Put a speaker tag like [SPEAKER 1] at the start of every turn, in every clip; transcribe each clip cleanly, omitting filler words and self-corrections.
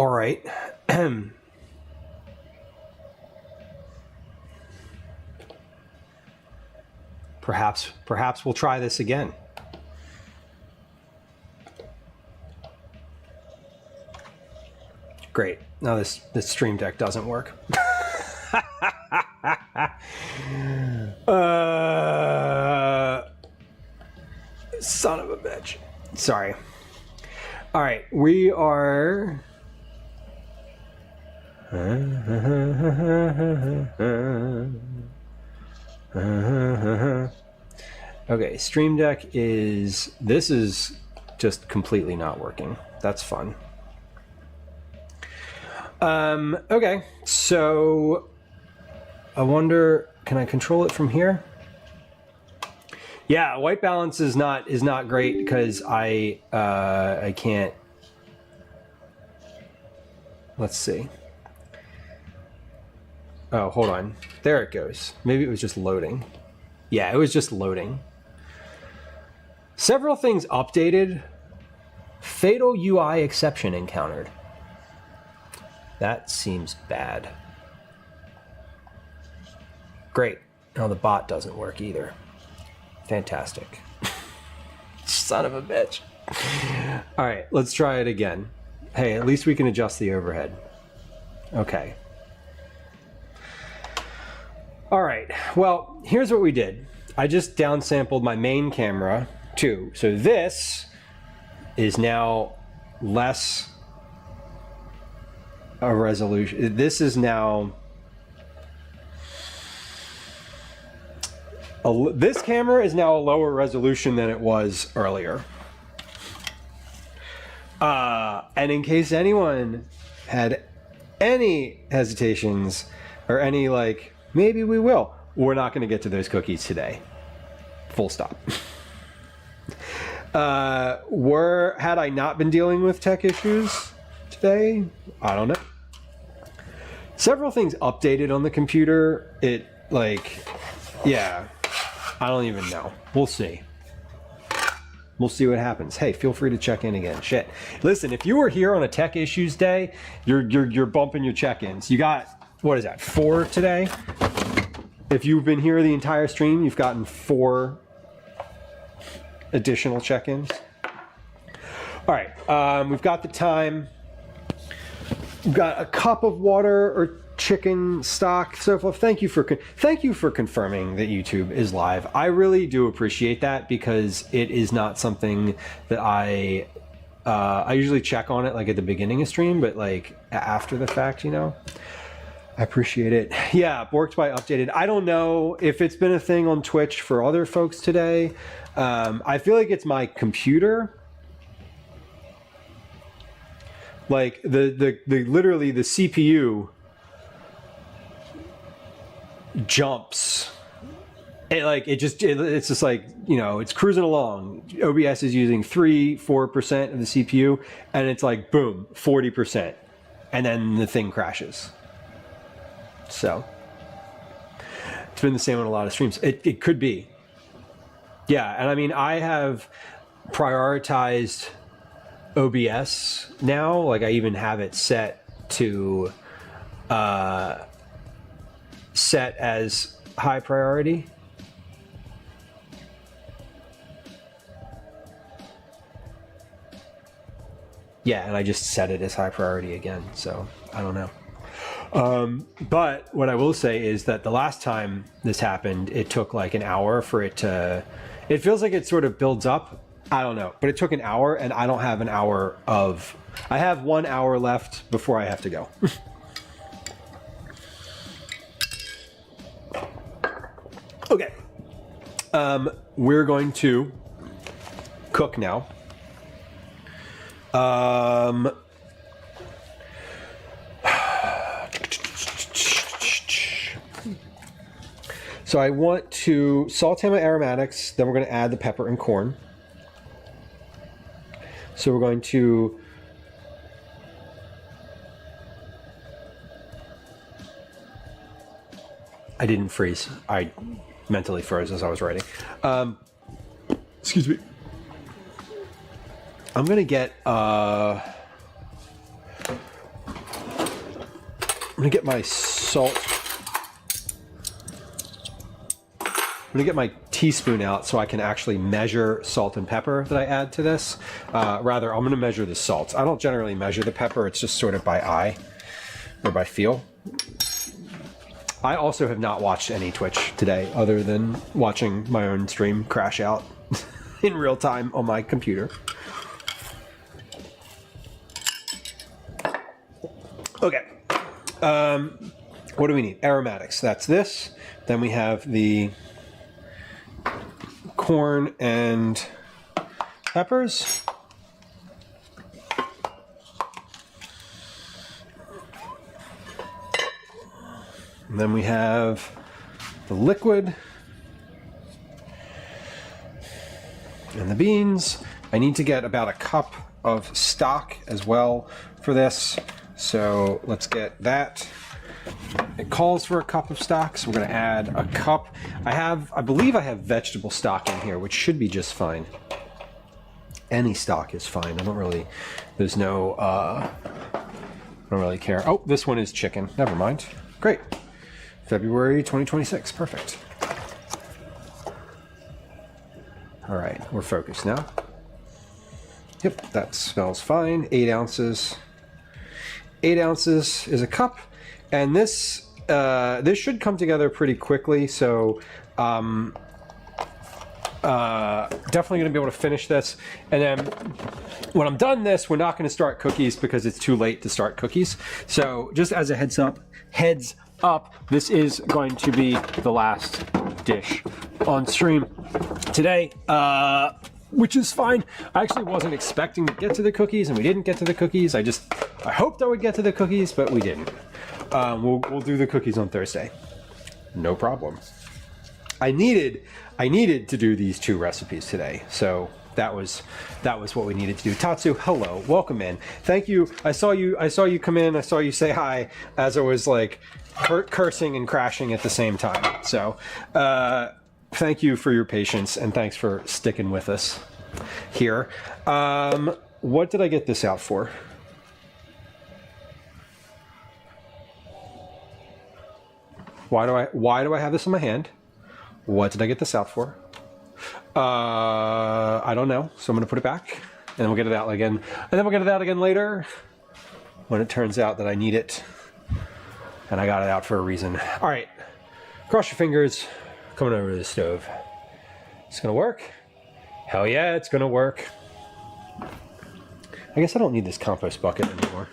[SPEAKER 1] All right. Perhaps we'll try this again. Great. Now this stream deck doesn't work. Son of a bitch. Sorry. All right, we are. Okay, Stream Deck is. This is just completely not working. That's fun. Okay, so I wonder, can I control it from here? Yeah, white balance is not great because I can't. Let's see. Oh, hold on. There it goes. Maybe it was just loading. Yeah, it was just loading. Several things updated. Fatal UI exception encountered. That seems bad. Great. Now the bot doesn't work either. Fantastic. Son of a bitch. All right, let's try it again. Hey, at least we can adjust the overhead. Okay. All right, well, here's what we did. I just downsampled my main camera too. So this is now less a resolution. This is now this camera is now a lower resolution than it was earlier. And in case anyone had any hesitations or any like, maybe we will, we're not going to get to those cookies today. Full stop. Had I not been dealing with tech issues today? I don't know. Several things updated on the computer. It like, yeah, I don't even know. We'll see. We'll see what happens. Hey, feel free to check in again. Shit. Listen, if you were here on a tech issues day, you're bumping your check-ins. You got, what is that, 4 today? If you've been here the entire stream, you've gotten 4 additional check-ins. All right, we've got the time. We've got a cup of water or chicken stock, so forth. Thank you for confirming that YouTube is live. I really do appreciate that because it is not something that I usually check on it like at the beginning of stream, but like after the fact, you know. I appreciate it. Yeah, Borked by updated. I don't know if it's been a thing on Twitch for other folks today. I feel like it's my computer. Like the literally the CPU jumps. It's just like, you know, it's cruising along. OBS is using 3-4% of the CPU, and it's like boom, 40%, and then the thing crashes. So it's been the same on a lot of streams. It could be. Yeah, and I mean, I have prioritized OBS now. Like I even have it set to set as high priority. Yeah, and I just set it as high priority again, so I don't know. But what I will say is that the last time this happened, it took like an hour for it to, it feels like it sort of builds up. I don't know, but it took an hour, and I don't have an hour of, I have 1 hour left before I have to go. Okay. We're going to cook now. So I want to saute my aromatics, then we're going to add the pepper and corn. So we're going to I didn't freeze. I mentally froze as I was writing. Excuse me. I'm going to get gonna get my salt. I'm gonna get my teaspoon out so I can actually measure salt and pepper that I add to this. Rather, I'm gonna measure the salt. I don't generally measure the pepper, it's just sort of by eye or by feel. I also have not watched any Twitch today other than watching my own stream crash out in real time on my computer. Okay, what do we need? Aromatics, that's this. Then we have the corn and peppers. And then we have the liquid and the beans. I need to get about a cup of stock as well for this. So let's get that. It calls for a cup of stock, so we're going to add a cup. I believe I have vegetable stock in here, which should be just fine. Any stock is fine. I don't really care. Oh, this one is chicken. Never mind. Great. February 2026. Perfect. All right, we're focused now. Yep, that smells fine. 8 ounces. 8 ounces is a cup, and this should come together pretty quickly. So definitely going to be able to finish this, and then when I'm done this, we're not going to start cookies because it's too late to start cookies. So just as a heads up, this is going to be the last dish on stream today, which is fine. I actually wasn't expecting to get to the cookies, and we didn't get to the cookies. I hoped I would get to the cookies, but we didn't. We'll do the cookies on Thursday. No problem. I needed to do these 2 recipes today, so that was what we needed to do. Tatsu, hello, welcome in. Thank you. I saw you come in. I saw you say hi as I was like cursing and crashing at the same time. So thank you for your patience, and thanks for sticking with us here. What did I get this out for? Why do I have this in my hand? What did I get this out for? I don't know. So I'm going to put it back, and then we'll get it out again. And then we'll get it out again later when it turns out that I need it. And I got it out for a reason. All right. Cross your fingers. Coming over to the stove. It's going to work. Hell yeah, it's going to work. I guess I don't need this compost bucket anymore.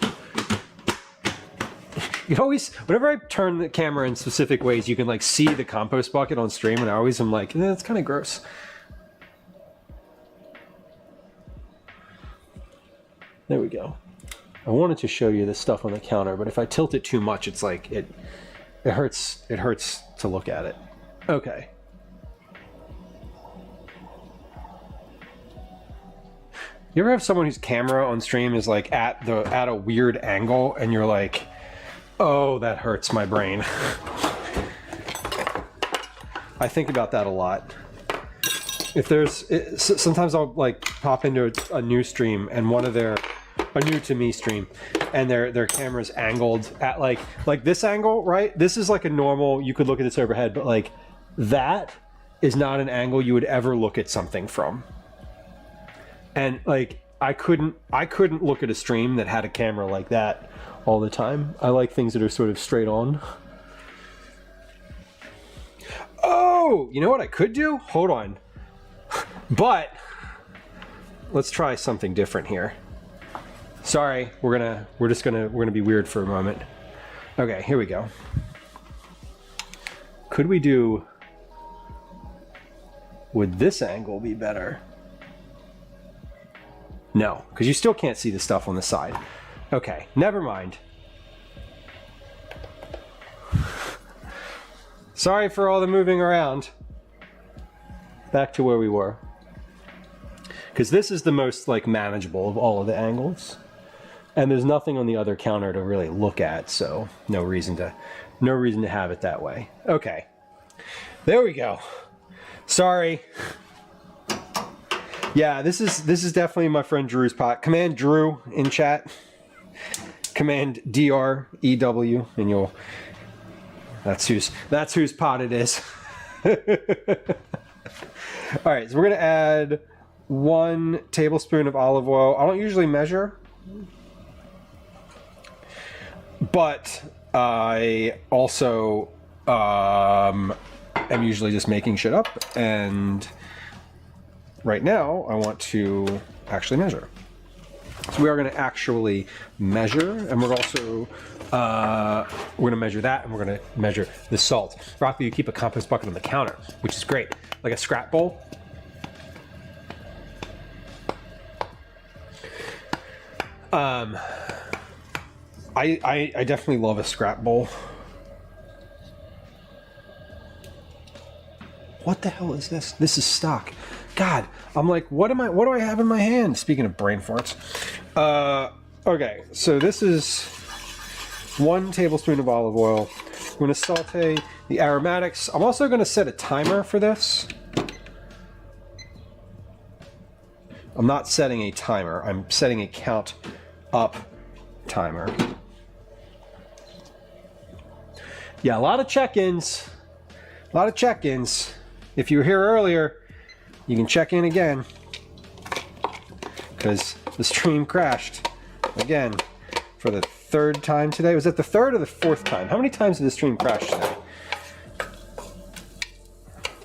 [SPEAKER 1] You always, whenever I turn the camera in specific ways, you can like see the compost bucket on stream, and I always am like, that's kind of gross. There we go. I wanted to show you the stuff on the counter, but if I tilt it too much, it's like it hurts to look at it. Okay. You ever have someone whose camera on stream is like at a weird angle, and you're like, oh, that hurts my brain. I think about that a lot. Sometimes I'll like pop into a new stream, and a new to me stream, and their camera's angled at like this angle, right? This is like a normal, you could look at this overhead, but like that is not an angle you would ever look at something from. And like I couldn't look at a stream that had a camera like that all the time. I like things that are sort of straight on. Oh, you know what I could do? Hold on. But let's try something different here. Sorry, we're gonna be weird for a moment. Okay, here we go. Could we do? Would this angle be better? No, because you still can't see the stuff on the side. Okay, never mind. Sorry for all the moving around. Back to where we were. Because this is the most like manageable of all of the angles. And there's nothing on the other counter to really look at, so no reason to have it that way. Okay. There we go. Sorry. Yeah, this is definitely my friend Drew's pot. Command Drew in chat. Command DREW, and you'll. That's whose pot it is. All right, so we're gonna add 1 tablespoon of olive oil. I don't usually measure, but I also am usually just making shit up, and right now I want to actually measure. So we are going to actually measure, and we're also we're going to measure that, and we're going to measure the salt. Broccoli, you keep a compost bucket on the counter, which is great, like a scrap bowl. I definitely love a scrap bowl. What the hell is this? This is stock. God, I'm like, what do I have in my hand? Speaking of brain farts. Okay, so this is 1 tablespoon of olive oil. I'm going to saute the aromatics. I'm also going to set a timer for this. I'm not setting a timer. I'm setting a count up timer. Yeah, a lot of check-ins. A lot of check-ins. If you were here earlier, you can check in again, because the stream crashed again for the 3rd time today. Was it the 3rd or the 4th time? How many times did the stream crash today?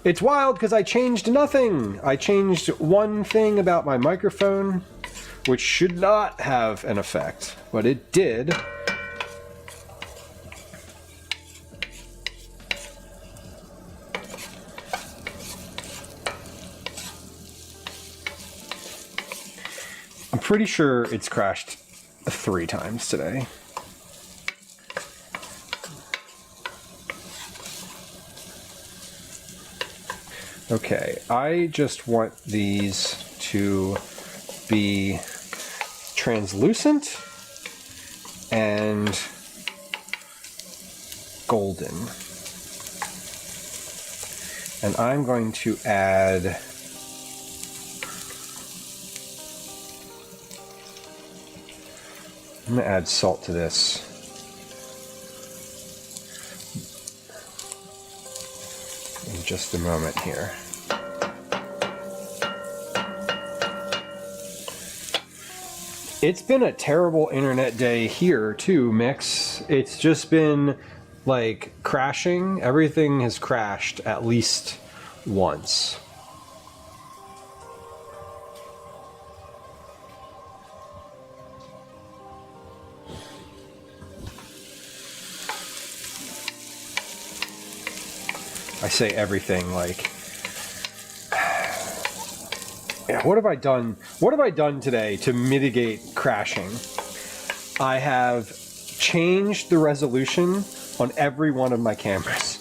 [SPEAKER 1] It's wild because I changed nothing. I changed one thing about my microphone, which should not have an effect, but it did. I'm pretty sure it's crashed 3 times today. Okay, I just want these to be translucent and golden. And I'm going to add I'm going to add salt to this. In just a moment here. It's been a terrible internet day here too, Mix. It's just been like crashing. Everything has crashed at least once. I say everything like, yeah, what have I done? What have I done today to mitigate crashing? I have changed the resolution on every one of my cameras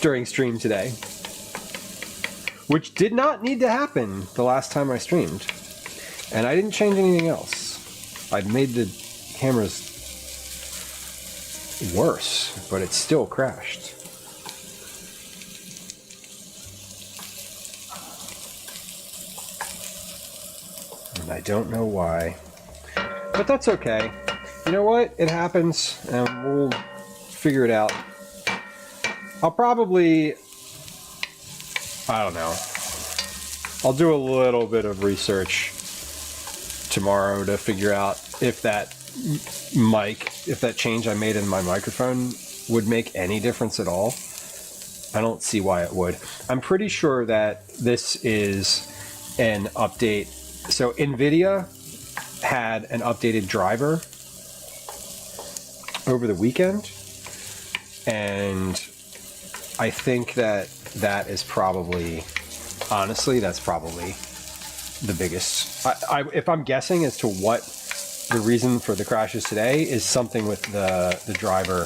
[SPEAKER 1] during stream today, which did not need to happen the last time I streamed. And I didn't change anything else. I made the cameras worse, but it still crashed. And I don't know why, but that's okay. You know what? It happens, and we'll figure it out. I'll probably, I don't know. I'll do a little bit of research tomorrow to figure out if that if that change I made in my microphone would make any difference at all. I don't see why it would. I'm pretty sure that this is an update. So NVIDIA had an updated driver over the weekend, and I think that that is probably, honestly, that's probably the biggest. If I'm guessing as to what the reason for the crashes today is, something with the driver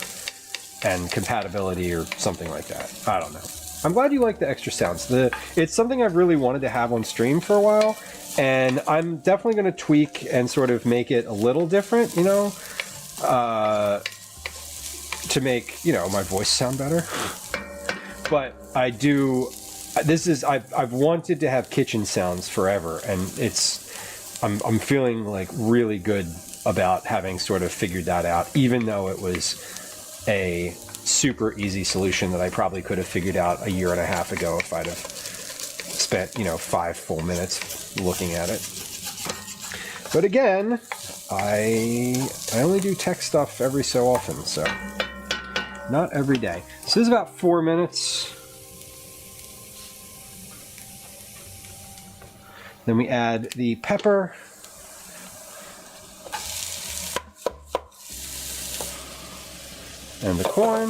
[SPEAKER 1] and compatibility or something like that. I don't know. I'm glad you like the extra sounds. It's something I've really wanted to have on stream for a while, and I'm definitely going to tweak and sort of make it a little different, you know, to make, you know, my voice sound better. But I do, I've wanted to have kitchen sounds forever, and I'm feeling like really good about having sort of figured that out, even though it was a super easy solution that I probably could have figured out a year and a half ago if I'd have spent, 5 full minutes looking at it. But again, I only do tech stuff every so often, so not every day. So this is about 4 minutes. Then we add the pepper. And the corn.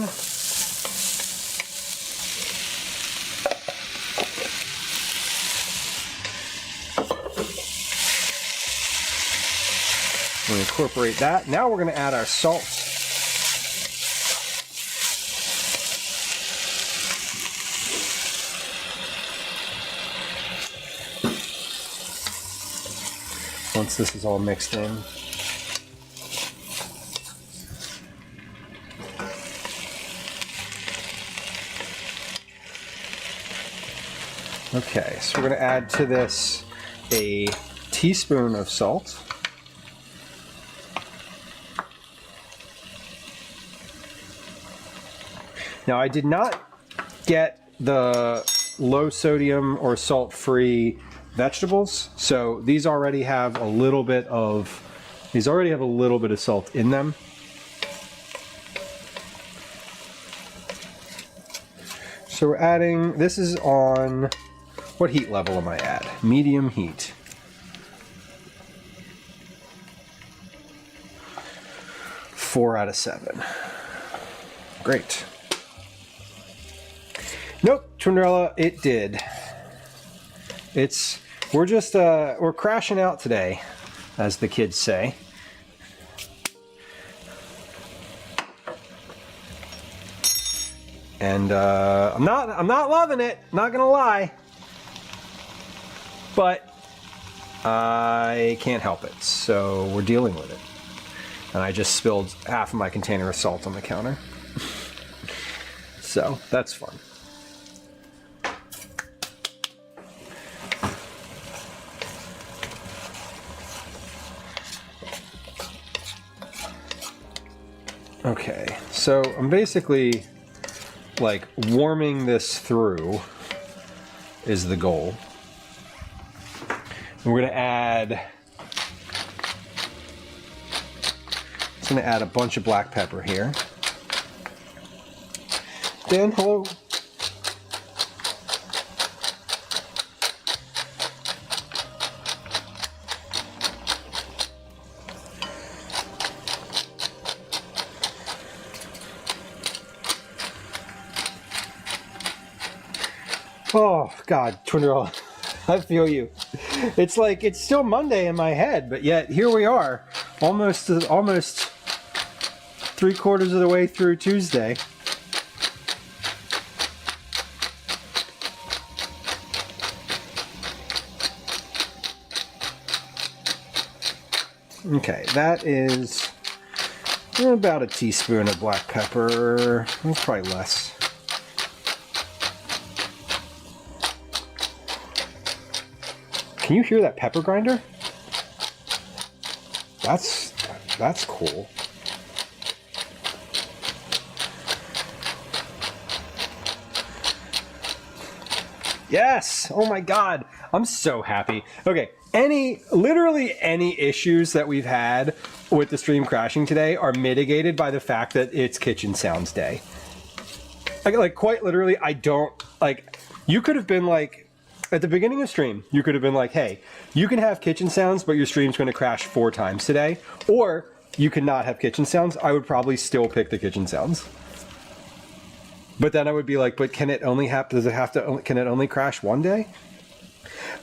[SPEAKER 1] We'll incorporate that. Now we're going to add our salt. Once this is all mixed in. Okay, so we're going to add to this a teaspoon of salt. Now, I did not get the low sodium or salt-free vegetables, so these already have a little bit of salt in them. So we're adding, this is on, what heat level am I at? Medium heat. Four out of 7. Great. Nope, Twinderella, it did. We're crashing out today, as the kids say. And I'm not loving it, not gonna lie. But I can't help it, so we're dealing with it. And I just spilled half of my container of salt on the counter. So that's fun. Okay, so I'm basically like warming this through is the goal. We're gonna add, just gonna add a bunch of black pepper here. Dan, hello. Oh God, Twinderella, I feel you. It's like it's still Monday in my head, but yet here we are, almost 3/4 of the way through Tuesday. Okay, that is about a teaspoon of black pepper. That's probably less. Can you hear that pepper grinder? That's cool. Yes! Oh my God, I'm so happy. Okay, literally any issues that we've had with the stream crashing today are mitigated by the fact that it's Kitchen Sounds Day. Like quite literally, you could have been like, at the beginning of stream, you could have been like, hey, you can have kitchen sounds, but your stream's going to crash 4 times today. Or you can not have kitchen sounds. I would probably still pick the kitchen sounds. But then I would be like, but can it only crash one day?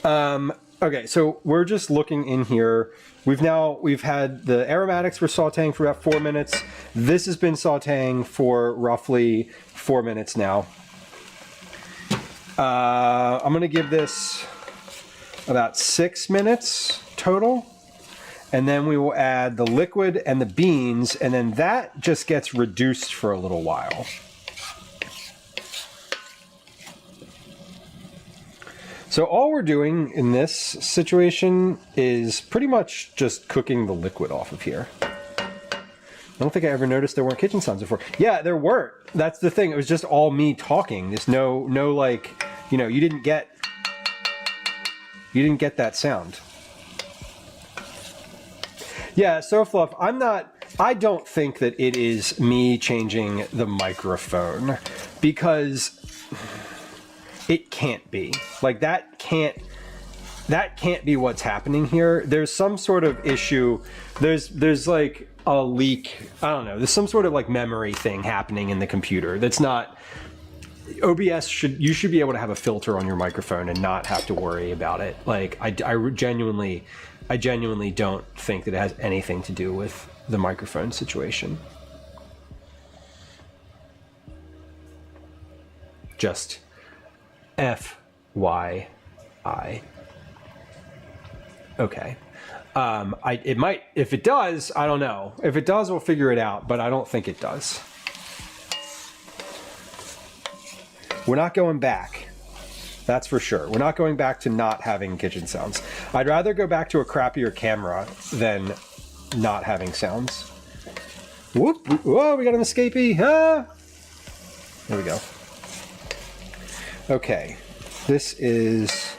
[SPEAKER 1] Okay, so we're just looking in here. We've had the aromatics were sauteing for about 4 minutes. This has been sauteing for roughly 4 minutes now. I'm going to give this about 6 minutes total, and then we will add the liquid and the beans, and then that just gets reduced for a little while. So all we're doing in this situation is pretty much just cooking the liquid off of here. I don't think I ever noticed there weren't kitchen sounds before. Yeah, there weren't. That's the thing. It was just all me talking. There's no like, you know, you didn't get that sound. Yeah, so Fluff, I don't think that it is me changing the microphone, because it can't be. Like, that can't be what's happening here. There's some sort of issue. There's like a leak. I don't know. There's some sort of like memory thing happening in the computer. That's not OBS. You should be able to have a filter on your microphone and not have to worry about it. Like, I genuinely don't think that it has anything to do with the microphone situation. Just FYI. Okay. It might, if it does, I don't know. If it does, we'll figure it out, but I don't think it does. We're not going back. That's for sure. We're not going back to not having kitchen sounds. I'd rather go back to a crappier camera than not having sounds. Whoop! Whoa, we got an escapee. Ah! There we go. Okay. This is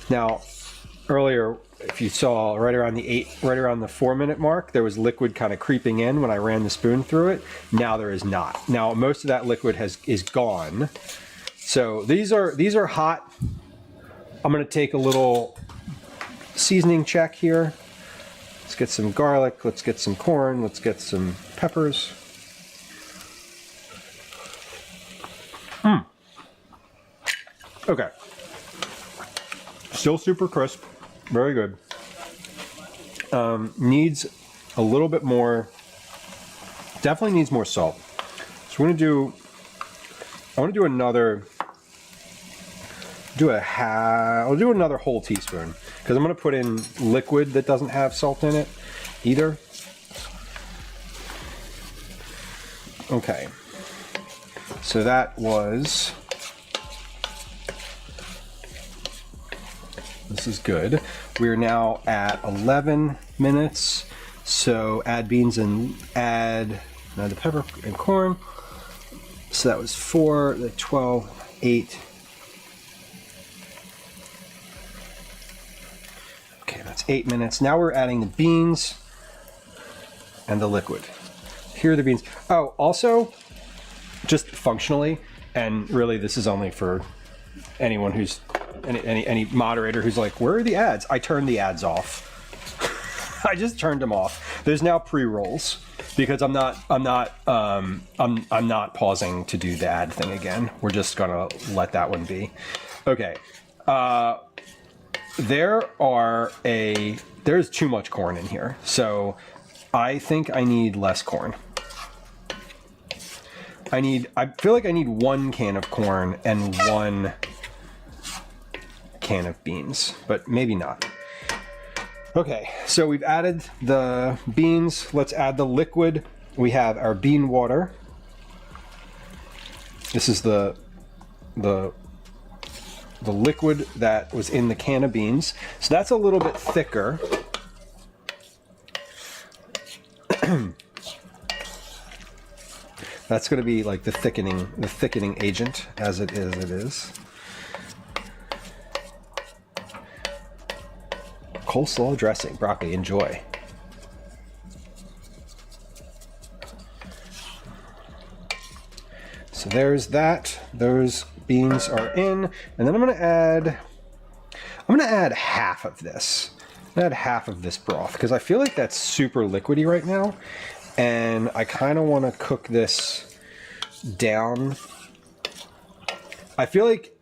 [SPEAKER 1] now earlier. If you saw right around the 4-minute mark, there was liquid kind of creeping in when I ran the spoon through it. Now there is not. Now most of that liquid is gone. So these are hot. I'm going to take a little seasoning check here. Let's get some garlic. Let's get some corn. Let's get some peppers. Okay. Still super crisp. Very good. Needs a little bit more. Definitely needs more salt. So I want to do another. I'll do another whole teaspoon, because I'm going to put in liquid that doesn't have salt in it either. Okay. So that was. This is good. We're now at 11 minutes. So add beans and add the pepper and corn. So that was 4, 12, 8. Okay, that's 8 minutes. Now we're adding the beans and the liquid. Here are the beans. Oh, also, just functionally, and really this is only for anyone who's any moderator who's like, where are the ads? I turned the ads off. I just turned them off. There's now pre-rolls because I'm not pausing to do the ad thing again. We're just gonna let that one be. Okay. There's too much corn in here, so I think I need less corn. I feel like I need 1 can of corn and 1 can of beans, but maybe not. Okay, so we've added the beans. Let's add the liquid. We have our bean water. This is the liquid that was in the can of beans. So that's a little bit thicker. That's going to be like the thickening agent as it is. Coleslaw dressing, broccoli, enjoy. So there's that. Those beans are in, and then I'm going to add half of this. Add half of this broth because I feel like that's super liquidy right now, and I kind of want to cook this down. I feel like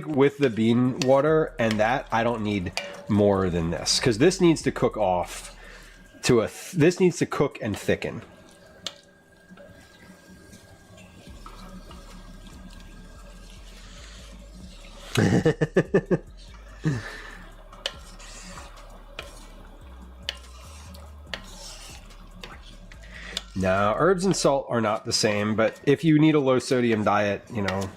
[SPEAKER 1] with the bean water and that, I don't need more than this, because this needs to cook off to this needs to cook and thicken. No, herbs and salt are not the same, but if you need a low sodium diet, you know,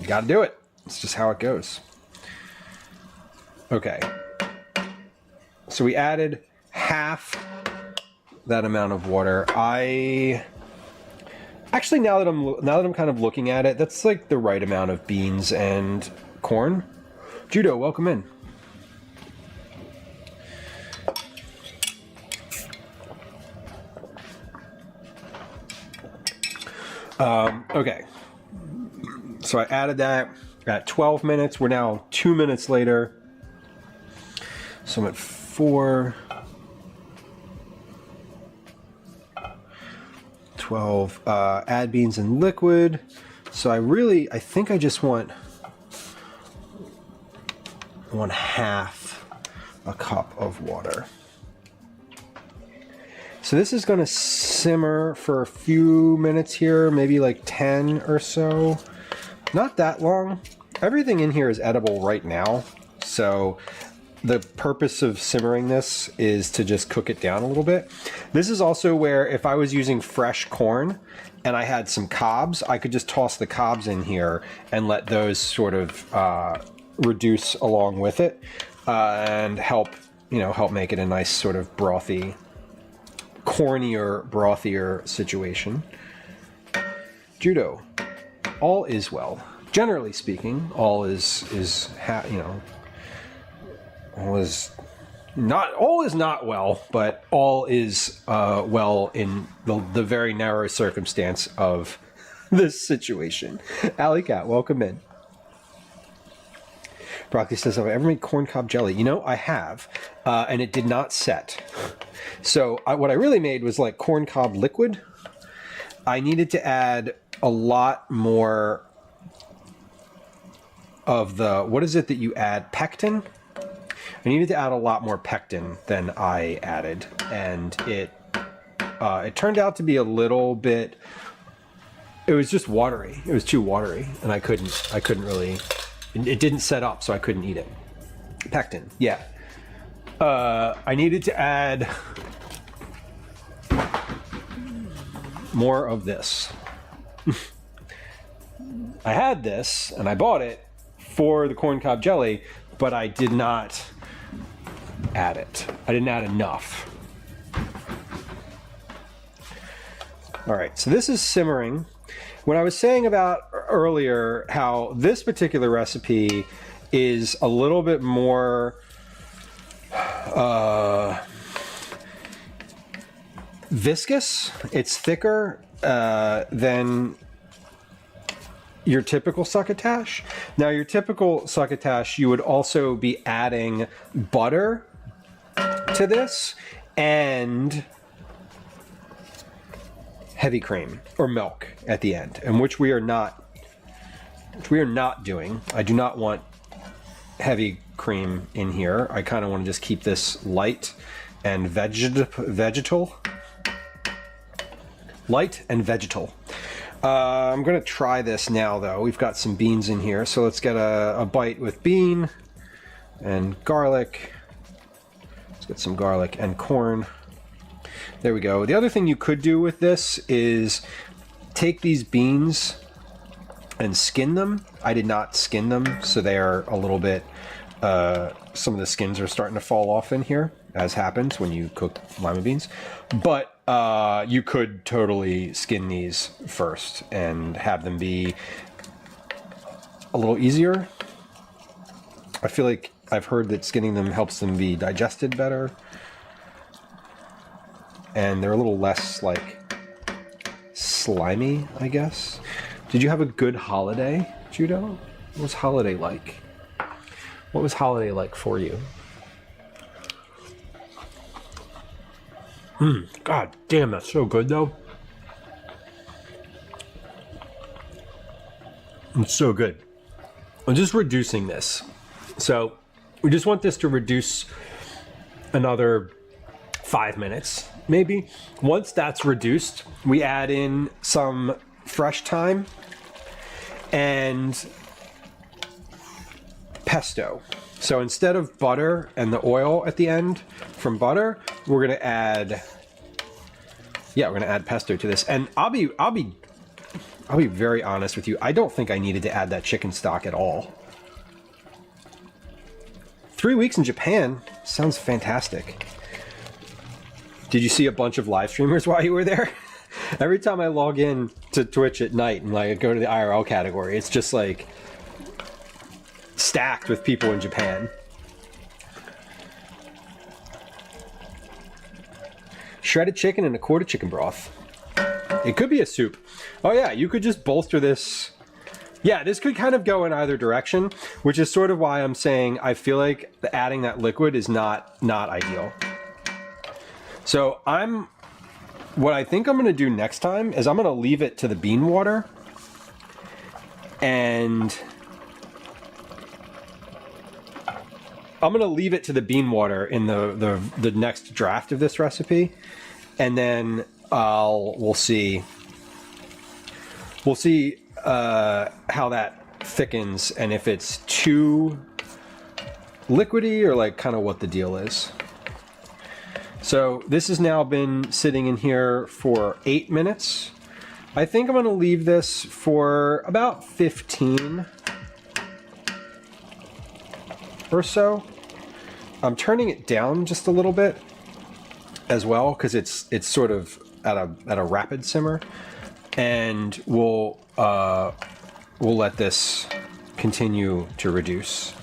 [SPEAKER 1] You got to do it. It's just how it goes. Okay. So we added half that amount of water. Actually, now that I'm kind of looking at it, that's like the right amount of beans and corn. Judo, welcome in. Okay. So I added that at 12 minutes. We're now 2 minutes later. So I'm at 4, 12, add beans in liquid. So I think I just want 1/2 a cup of water. So this is going to simmer for a few minutes here, maybe like 10 or so. Not that long. Everything in here is edible right now. So the purpose of simmering this is to just cook it down a little bit. This is also where if I was using fresh corn and I had some cobs, I could just toss the cobs in here and let those sort of reduce along with it and help make it a nice sort of brothy, cornier, brothier situation. Judo, all is well. Generally speaking, all is not well, but all is well in the very narrow circumstance of this situation. Alley Cat, welcome in. Broccoli says, have I ever made corn cob jelly? You know, I have, and it did not set. So what I really made was like corn cob liquid. I needed to add a lot more of the, what is it that you add? Pectin? I needed to add a lot more pectin than I added, and it turned out to be a little bit, it was just watery. It was too watery, and I couldn't really, it didn't set up, so I couldn't eat it. Pectin, yeah. I needed to add more of this. I had this, and I bought it for the corn cob jelly, but I did not add it. I didn't add enough. All right, so this is simmering. When I was saying about earlier how this particular recipe is a little bit more viscous, it's thicker than your typical succotash. Now, your typical succotash, you would also be adding butter to this and heavy cream or milk at the end, and which we are not doing. I do not want heavy cream in here. I kind of want to just keep this light and vegetal. Light and vegetal. I'm going to try this now, though. We've got some beans in here, so let's get a bite with bean and garlic. Let's get some garlic and corn. There we go. The other thing you could do with this is take these beans and skin them. I did not skin them, so they are a little bit, some of the skins are starting to fall off in here, as happens when you cook lima beans. But you could totally skin these first and have them be a little easier. I feel like I've heard that skinning them helps them be digested better. And they're a little less, like, slimy, I guess. Did you have a good holiday, Judo? What was holiday like? What was holiday like for you? God damn, that's so good, though. It's so good. I'm just reducing this. So we just want this to reduce another 5 minutes, maybe. Once that's reduced, we add in some fresh thyme and pesto. So instead of butter and the oil at the end from butter, we're gonna add pesto to this. And I'll be I'll be very honest with you. I don't think I needed to add that chicken stock at all. 3 weeks in Japan sounds fantastic. Did you see a bunch of live streamers while you were there? Every time I log in to Twitch at night and like go to the IRL category, it's just like stacked with people in Japan. Shredded chicken and a quart of chicken broth. It could be a soup. Oh yeah, you could just bolster this. Yeah, this could kind of go in either direction, which is sort of why I'm saying I feel like adding that liquid is not ideal. So what I think I'm going to do next time is I'm going to leave it to the bean water, and I'm going to leave it to the bean water in the next draft of this recipe, and then we'll see how that thickens and if it's too liquidy or like kind of what the deal is. So this has now been sitting in here for 8 minutes. I think I'm going to leave this for about 15 or so. I'm turning it down just a little bit as well because it's sort of at a rapid simmer, and we'll let this continue to reduce.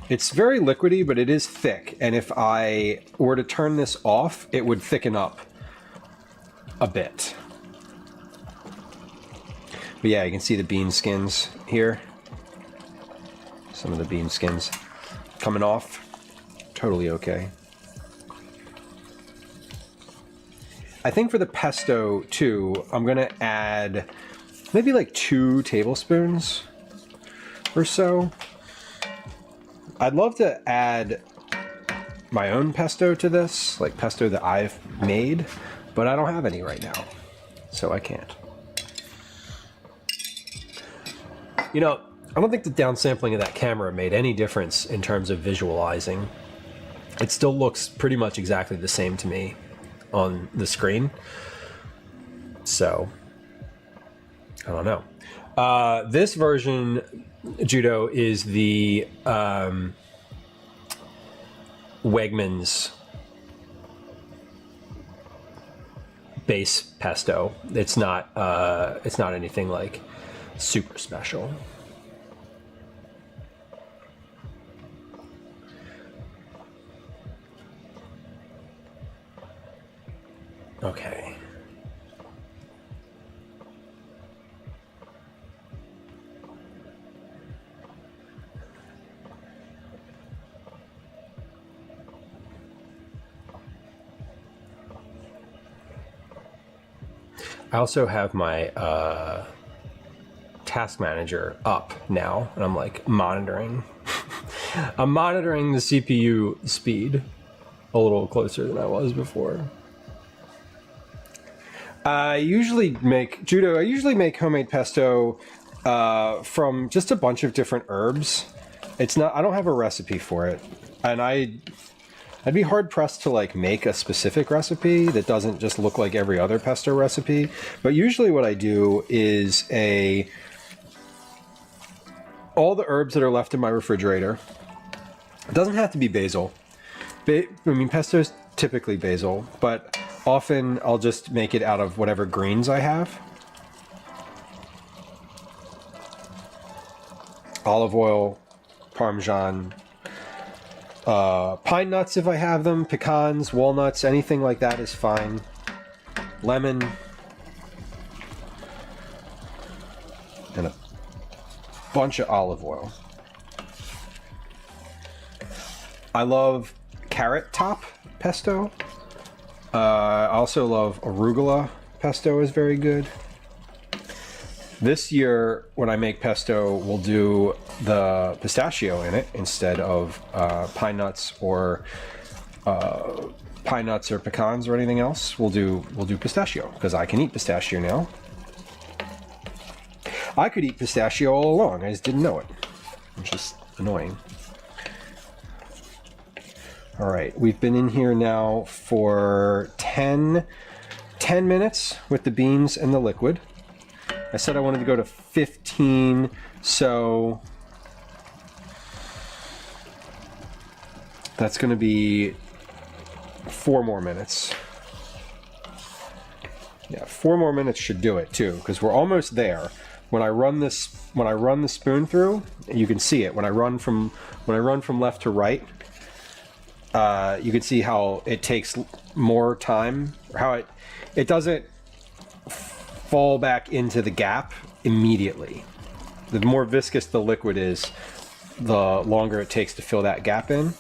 [SPEAKER 1] It's very liquidy, but it is thick, and if I were to turn this off, it would thicken up a bit. But yeah, you can see the bean skins here. Some of the bean skins coming off. Totally okay. I think for the pesto too, I'm gonna add maybe like 2 tablespoons or so. I'd love to add my own pesto to this, like pesto that I've made, but I don't have any right now, so I can't. You know, I don't think the downsampling of that camera made any difference in terms of visualizing. It still looks pretty much exactly the same to me on the screen. So, I don't know. This version, Judo, is the Wegmans base pesto. It's not anything like super special. Okay. I also have my task manager up now, and I'm like monitoring. I'm monitoring the CPU speed a little closer than I was before. I usually make homemade pesto from just a bunch of different herbs. I don't have a recipe for it, and I'd be hard pressed to like make a specific recipe that doesn't just look like every other pesto recipe. But usually what I do is all the herbs that are left in my refrigerator. It doesn't have to be basil. I mean, pesto is typically basil, but often I'll just make it out of whatever greens I have. Olive oil, Parmesan, pine nuts if I have them, pecans, walnuts, anything like that is fine. Lemon. And a bunch of olive oil. I love carrot top pesto. I also love arugula pesto is very good. This year, when I make pesto, we'll do the pistachio in it instead of pine nuts or pecans or anything else. We'll do pistachio because I can eat pistachio now. I could eat pistachio all along. I just didn't know it, which is annoying. All right, we've been in here now for 10 10 minutes with the beans and the liquid. I said I wanted to go to 15, so that's going to be 4 more minutes. Yeah, 4 more minutes should do it too, because we're almost there. When I run the spoon through, you can see it. When I run from left to right, you can see how it takes more time, or how it doesn't fall back into the gap immediately. The more viscous the liquid is, the longer it takes to fill that gap in.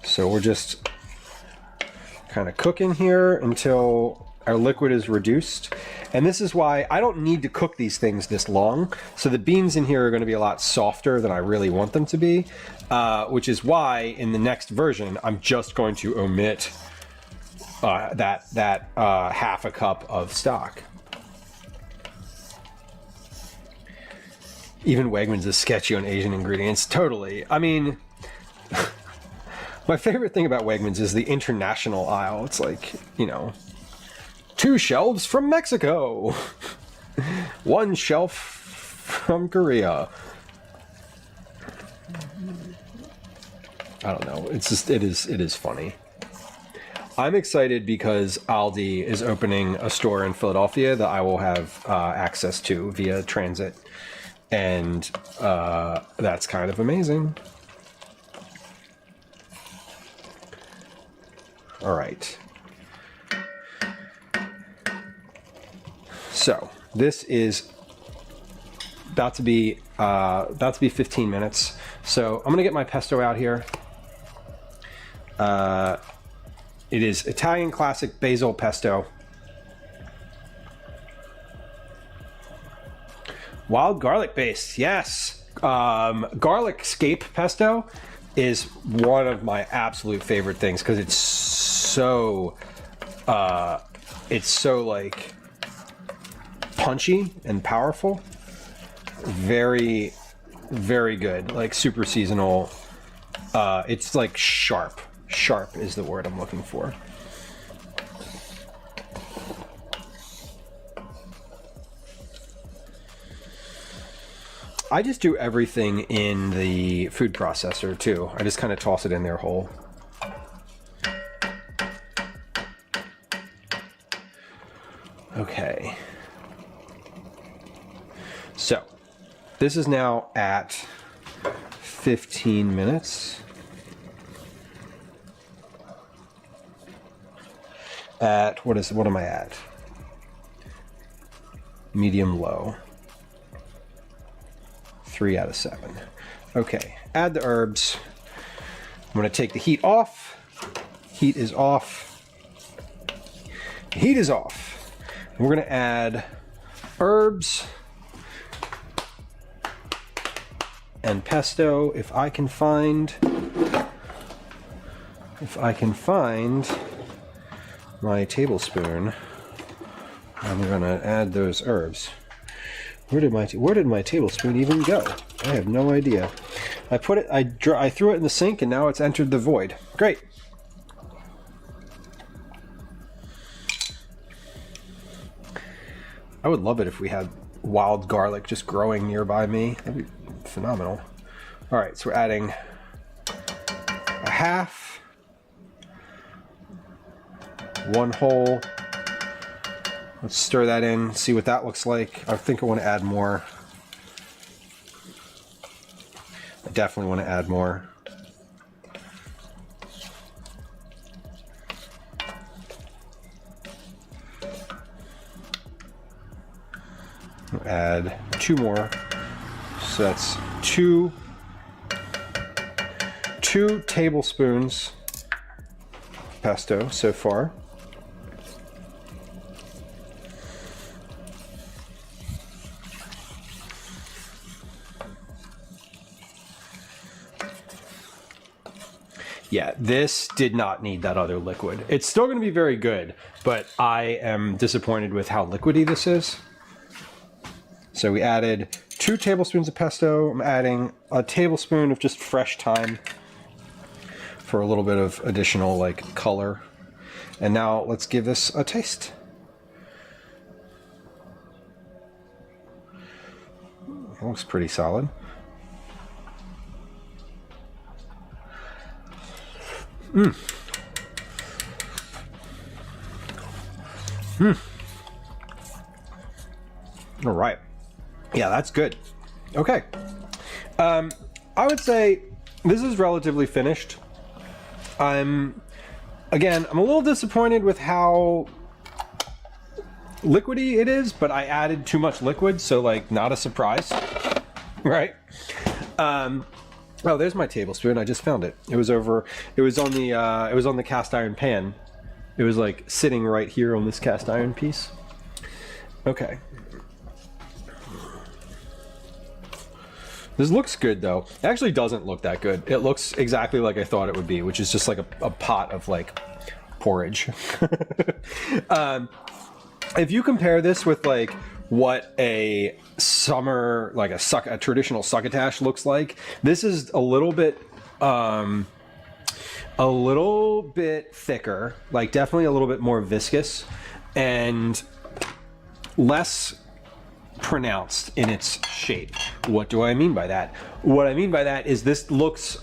[SPEAKER 1] So we're just kind of cooking here until our liquid is reduced. And this is why I don't need to cook these things this long. So the beans in here are going to be a lot softer than I really want them to be, which is why in the next version, I'm just going to omit that half a cup of stock. Even Wegmans is sketchy on Asian ingredients. Totally. I mean, my favorite thing about Wegmans is the international aisle. It's like, you know, 2 shelves from Mexico, 1 shelf from Korea. I don't know. It's just, it is funny. I'm excited because Aldi is opening a store in Philadelphia that I will have access to via transit. And that's kind of amazing. All right. So this is about to be 15 minutes. So I'm gonna get my pesto out here. It is Italian classic basil pesto. Wild garlic based, yes. Garlic scape pesto is one of my absolute favorite things because it's so like punchy and powerful. Very, very good. Like super seasonal. It's like sharp. Sharp is the word I'm looking for. I just do everything in the food processor too. I just kind of toss it in there whole. Okay. So, this is now at 15 minutes. At, what am I at? Medium low. 3 out of 7. Okay, add the herbs. I'm gonna take the heat off. Heat is off. Heat is off. We're gonna add herbs and pesto if I can find my tablespoon. I'm gonna add those herbs. Where did my tablespoon even go? I have no idea. I threw it in the sink and now it's entered the void. Great. I would love it if we had wild garlic just growing nearby me. That'd be phenomenal. All right, so we're adding a half, 1 whole. Let's stir that in, see what that looks like. I think I want to add more. I definitely want to add more. I'll add 2 more. So that's 2 tablespoons pesto so far. Yeah, this did not need that other liquid. It's still going to be very good, but I am disappointed with how liquidy this is. So we added 2 tablespoons of pesto. I'm adding a tablespoon of just fresh thyme for a little bit of additional like color. And now let's give this a taste. It looks pretty solid. All right. Yeah, that's good. Okay. I would say this is relatively finished. I'm a little disappointed with how liquidy it is, but I added too much liquid, so like not a surprise, right? Oh, there's my tablespoon. I just found it. It was on the cast iron pan. It was like sitting right here on this cast iron piece. Okay. This looks good though. It actually doesn't look that good. It looks exactly like I thought it would be, which is just like a pot of like porridge. If you compare this with like what a summer, like a traditional succotash looks like, this is a little bit thicker, like definitely a little bit more viscous and less pronounced in its shape. What do I mean by that? What I mean by that is this looks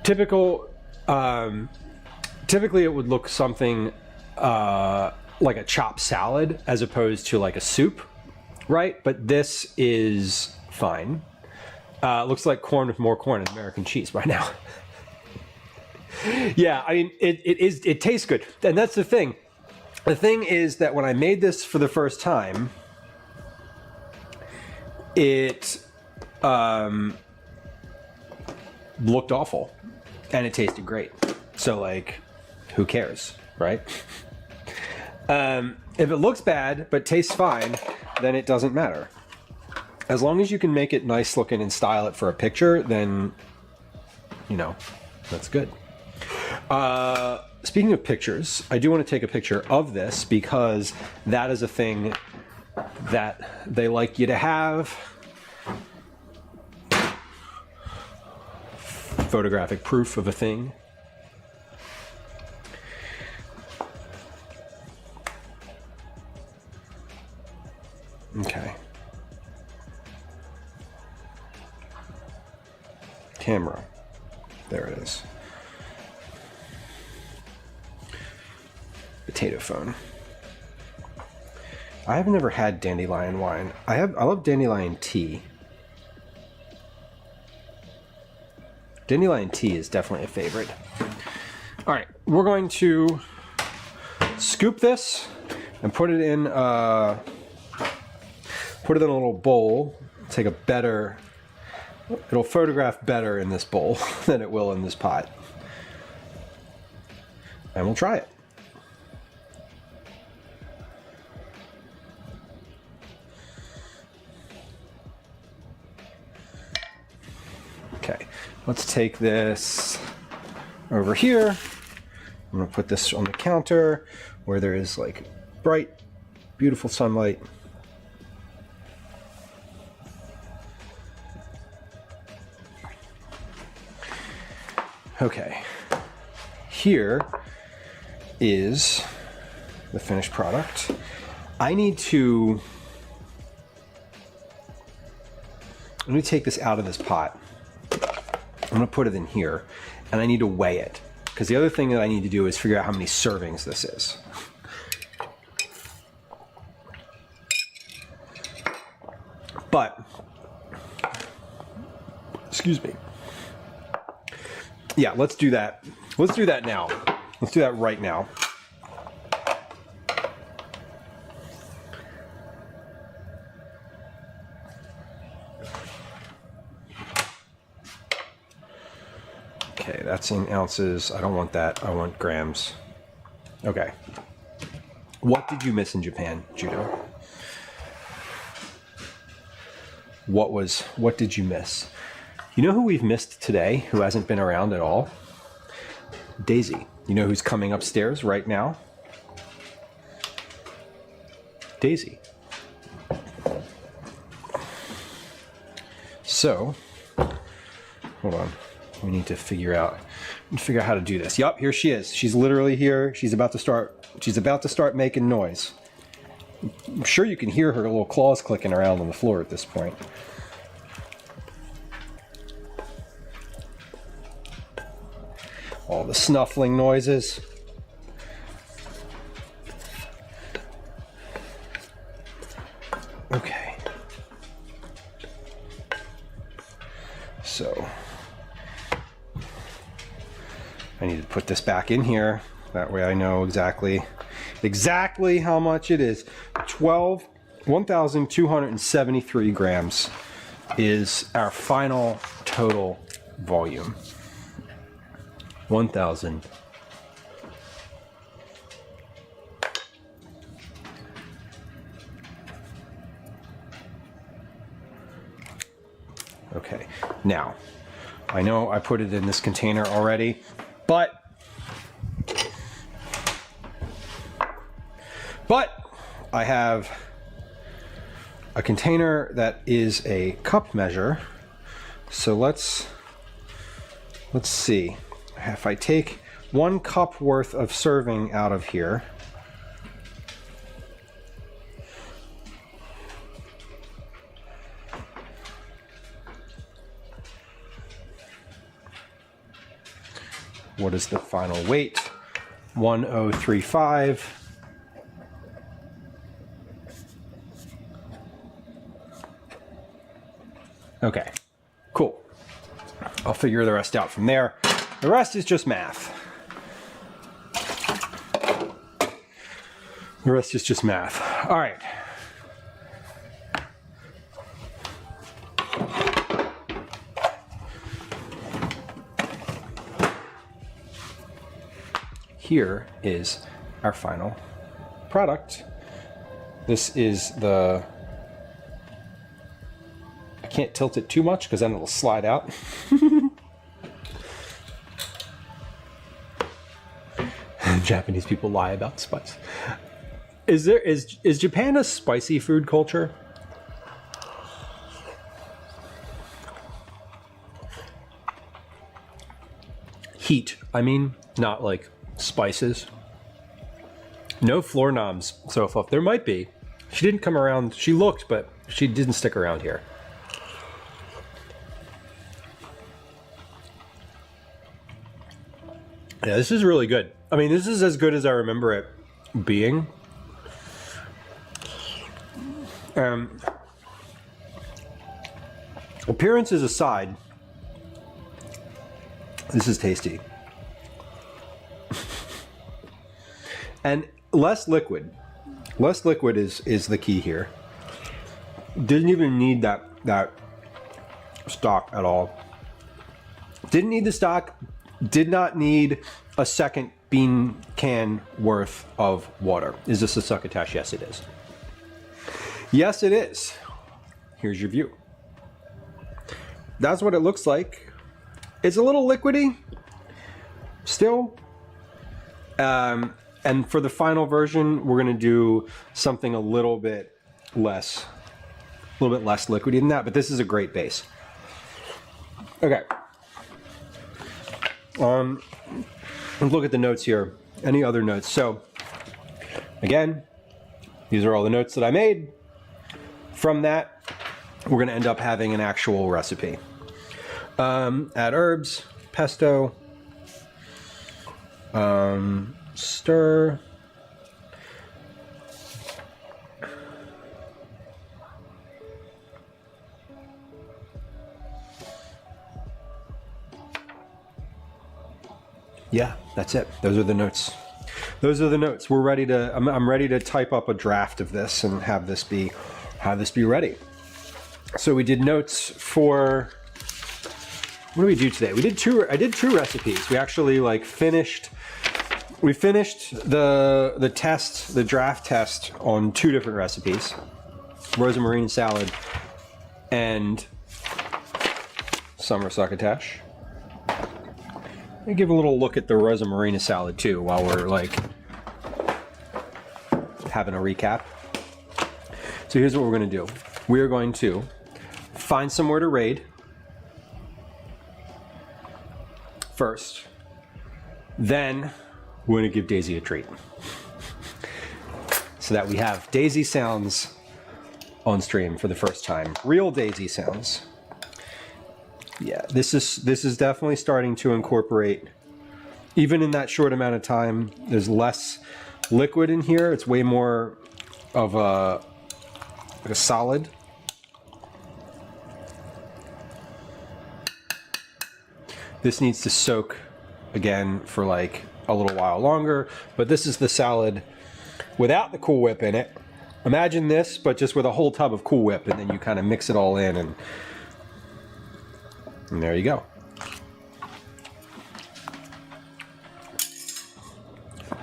[SPEAKER 1] typical. Typically it would look something like a chopped salad as opposed to like a soup, right? But this is fine. Looks like corn with more corn and American cheese by now. Yeah, I mean, it tastes good. And that's the thing. The thing is that when I made this for the first time, it looked awful and it tasted great. So like, who cares, right? If it looks bad but tastes fine, then it doesn't matter. As long as you can make it nice looking and style it for a picture, then, you know, that's good. Speaking of pictures, I do want to take a picture of this because that is a thing that they like you to have. Photographic proof of a thing. Okay. Camera. There it is. Potato phone. I have never had dandelion wine. I love dandelion tea. Dandelion tea is definitely a favorite. All right, we're going to scoop this and put it in a little bowl. Take a better, it'll photograph better in this bowl than it will in this pot. And we'll try it. Okay, let's take this over here. I'm gonna put this on the counter where there is like bright, beautiful sunlight. Okay, here is the finished product. I need to take this out of this pot. I'm gonna put it in here and I need to weigh it because the other thing that I need to do is figure out how many servings this is. But, excuse me. Yeah, let's do that. Let's do that now. Let's do that right now. Okay, that's in ounces. I don't want that. I want grams. Okay. What did you miss in Japan, Judo? What did you miss? You know who we've missed today, who hasn't been around at all? Daisy. You know who's coming upstairs right now? Daisy. So, hold on. We need to figure out how to do this. Yup, here she is. She's literally here. She's about to start making noise. I'm sure you can hear her little claws clicking around on the floor at this point. All the snuffling noises. Okay. So I need to put this back in here. That way I know exactly how much it is. 1,273 grams is our final total volume. 1,000. Okay, now, I know I put it in this container already, but I have a container that is a cup measure. So let's see. If I take 1 cup worth of serving out of here, what is the final weight? 1035. Okay, cool. I'll figure the rest out from there. The rest is just math. The rest is just math. All right. Here is our final product. This is the... I can't tilt it too much because then it'll slide out. Japanese people lie about spice. Is Japan a spicy food culture? Heat, I mean, not like spices. No floor knobs so far. There might be. She didn't come around. She looked, but she didn't stick around here. Yeah, this is really good. I mean, this is as good as I remember it being. Appearances aside, this is tasty. And less liquid. Less liquid is the key here. Didn't even need that stock at all. Didn't need the stock. Did not need a second bean can worth of water. Is this a succotash? Yes, it is. Yes, it is. Here's your view. That's what it looks like. It's a little liquidy still. And for the final version, we're gonna do something a little bit less liquidy than that, but this is a great base. Okay. Let's look at the notes here. Any other notes? So, again, these are all the notes that I made. From that, we're going to end up having an actual recipe. Add herbs, pesto, stir. Yeah, that's it. Those are the notes. Those are the notes. We're ready to. I'm ready to type up a draft of this and have this be ready. So we did notes for. What do we do today? We did two. I did 2 recipes. We actually finished. We finished the test, the draft test on 2 different recipes: rosamarine salad and summer succotash. Let me give a little look at the rosamarina salad too while we're having a recap. So here's what we're going to do. We are going to find somewhere to raid. first. Then we're going to give Daisy a treat. So that we have Daisy sounds on stream for the first time. Real Daisy sounds. Yeah, this is definitely starting to incorporate, even in that short amount of time, there's less liquid in here. It's way more of a solid. This needs to soak again for like a little while longer, but this is the salad without the Cool Whip in it. Imagine this, but just with a whole tub of Cool Whip, and then you kind of mix it all in, and there you go.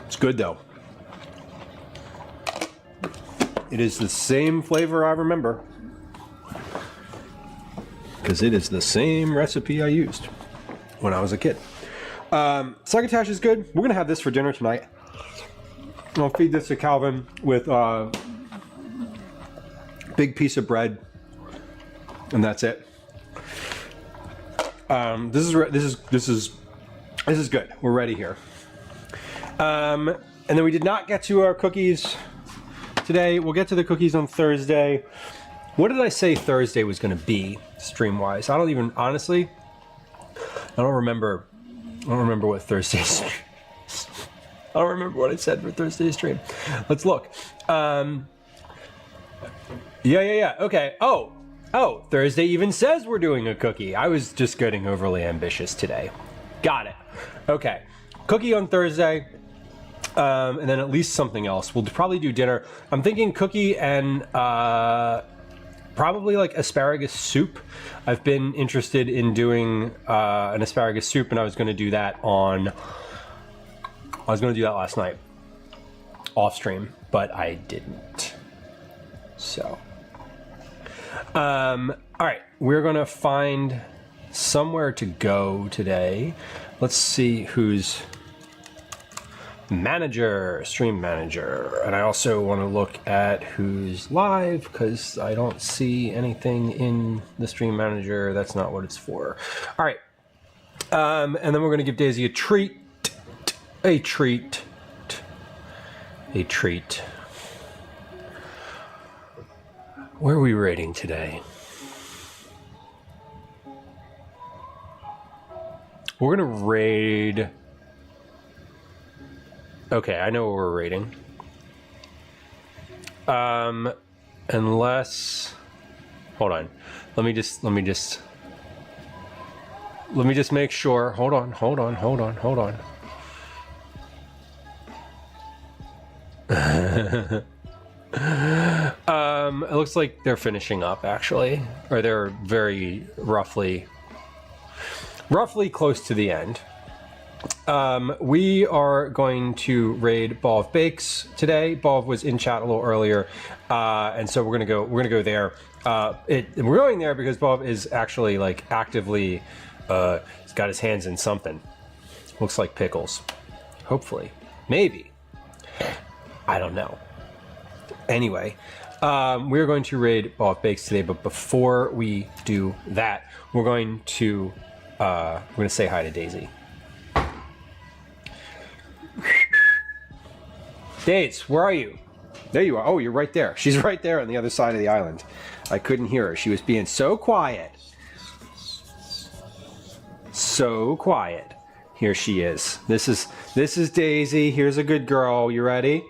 [SPEAKER 1] It's good though. It is the same flavor I remember, because it is the same recipe I used when I was a kid. Succotash is good. We're gonna have this for dinner tonight. I'll feed this to Calvin with a big piece of bread, and that's it. This is good. We're ready here. And then we did not get to our cookies today. We'll get to the cookies on Thursday. What did I say Thursday was going to be stream-wise? I don't even, honestly, I don't remember what Thursday's. I don't remember what I said for Thursday's stream. Let's look. Yeah. Okay. Oh, Thursday even says we're doing a cookie. I was just getting overly ambitious today. Got it. Okay. Cookie on Thursday. And then at least something else. We'll probably do dinner. I'm thinking cookie and probably like asparagus soup. I've been interested in doing an asparagus soup, and I was going to do that last night off stream, but I didn't. So. All right, we're gonna find somewhere to go today. Let's see who's stream manager. And I also want to look at who's live, because I don't see anything in the stream manager. That's not what it's for. All right. And then we're gonna give Daisy a treat. A treat. Where are we rating today? We're gonna raid. Okay, I know what we're rating. Unless, hold on. Let me just make sure. Hold on. It looks like they're finishing up, actually, or they're very roughly close to the end. We are going to raid Bov Bakes today. Bov was in chat a little earlier, and so we're gonna go there. We're going there because Bov is actually like actively, he's got his hands in something. Looks like pickles. Hopefully, maybe. I don't know. Anyway, we're going to raid Bov Bakes today, but before we do that, we're going to say hi to Daisy. Daisy, where are you? There you are. Oh, you're right there. She's right there on the other side of the island. I couldn't hear her. She was being so quiet. So quiet. Here she is. This is Daisy. Here's a good girl. You ready?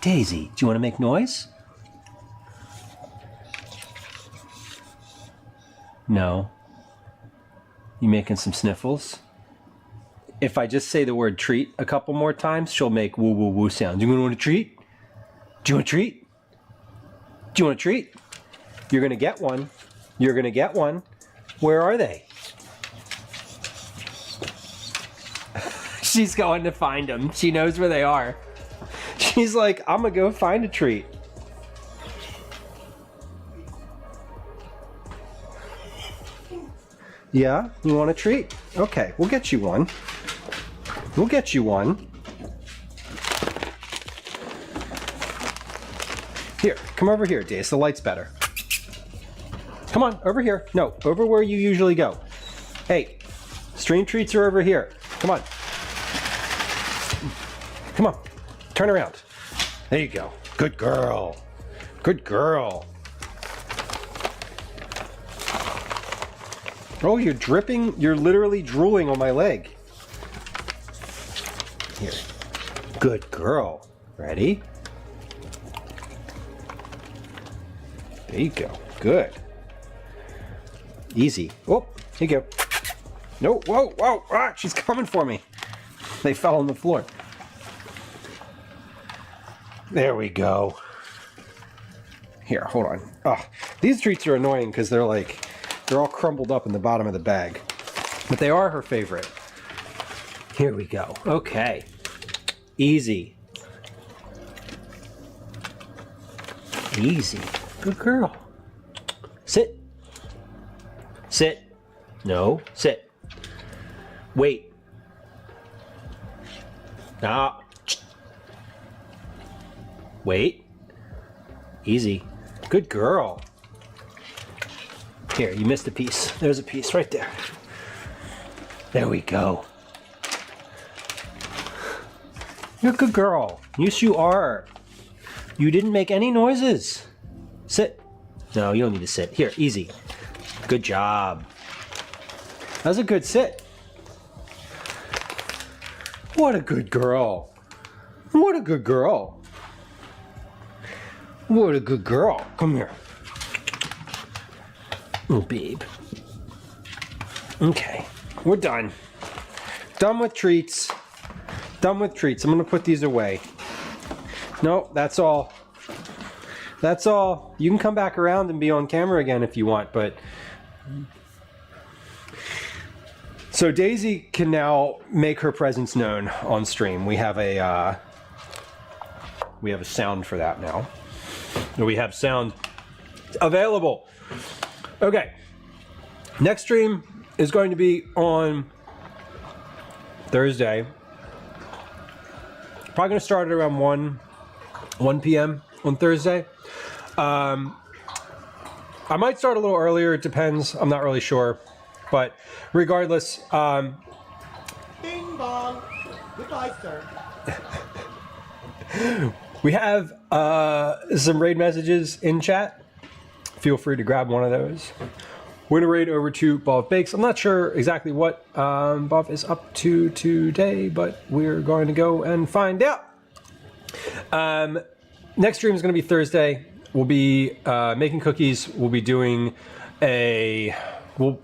[SPEAKER 1] Daisy, do you want to make noise? No. You making some sniffles? If I just say the word treat a couple more times, she'll make woo woo woo sounds. You want a treat? Do you want a treat? Do you want a treat? You're gonna get one. You're gonna get one. Where are they? She's going to find them. She knows where they are. She's like, I'm gonna go find a treat. Yeah, you want a treat? Okay, we'll get you one. We'll get you one. Here, come over here, Daisy. The light's better. Come on, over here. No, over where you usually go. Hey, stream treats are over here. Come on. Come on, turn around. There you go. Good girl. Good girl. Oh, you're dripping. You're literally drooling on my leg. Here. Good girl. Ready? There you go. Good. Easy. Oh, here you go. No, whoa, whoa. Ah, she's coming for me. They fell on the floor. There we go. Here, hold on. Oh, these treats are annoying because they're all crumbled up in the bottom of the bag. But they are her favorite. Here we go. Okay. Easy. Easy. Good girl. Sit. Sit. No. Sit. Wait. Ah. Wait. Easy. Good girl. Here, you missed a piece. There's a piece right there. There we go. You're a good girl. Yes, you are. You didn't make any noises. Sit. No, you don't need to sit. Here, easy. Good job. That was a good sit. What a good girl. What a good girl. What a good girl. Come here. Oh, babe. Okay, we're done. Done with treats. Done with treats. I'm gonna put these away. No, that's all. That's all. You can come back around and be on camera again if you want, but... So Daisy can now make her presence known on stream. We have a sound for that now. We have sound available. Okay. Next stream is going to be on Thursday. Probably going to start at around 1 p.m. on Thursday. I might start a little earlier. It depends. I'm not really sure. But regardless,
[SPEAKER 2] Bing bong. Goodbye, sir.
[SPEAKER 1] we have some raid messages in chat. Feel free to grab one of those. We're going to raid over to Bob Bakes. I'm not sure exactly what Bob is up to today, but we're going to go and find out. Next stream is going to be Thursday. We'll be making cookies. We'll be doing a... We'll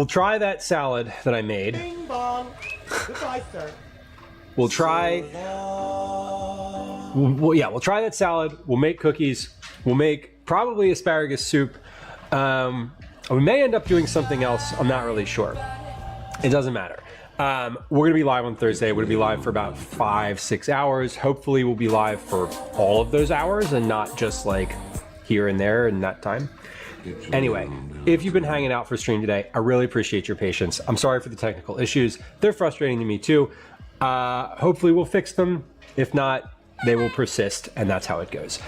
[SPEAKER 1] try that salad that I made.
[SPEAKER 2] Bing bong. Goodbye, sir.
[SPEAKER 1] We'll try... We'll try that salad. We'll make cookies. We'll make probably asparagus soup. We may end up doing something else. I'm not really sure. It doesn't matter. We're going to be live on Thursday. We're going to be live for about 5-6 hours. Hopefully we'll be live for all of those hours and not just like here and there in that time. Anyway, if you've been hanging out for stream today, I really appreciate your patience. I'm sorry for the technical issues. They're frustrating to me too. Hopefully we'll fix them. If not, they will persist, and that's how it goes.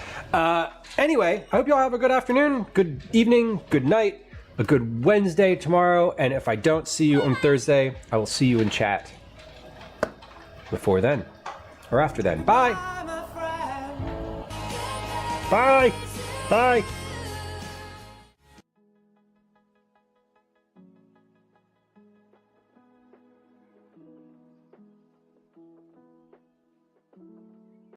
[SPEAKER 1] Anyway, I hope you all have a good afternoon, good evening, good night, a good Wednesday tomorrow, and if I don't see you on Thursday, I will see you in chat before then, or after then. Bye! Bye! Bye!